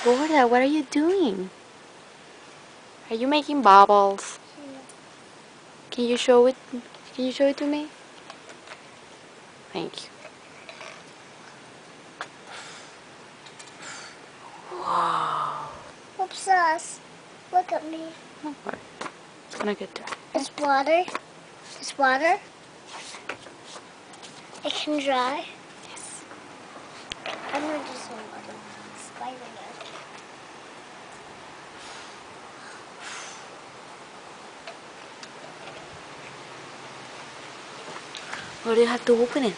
Gorda, what are you doing? Are you making bubbles? Can you show it? Can you show it to me? Thank you. Wow. What's us? Look at me. Don't worry. It's gonna get dry. It's water. It's water. It can dry. Yes. I'm gonna do some water. Spider-Man. Or do you have to open it?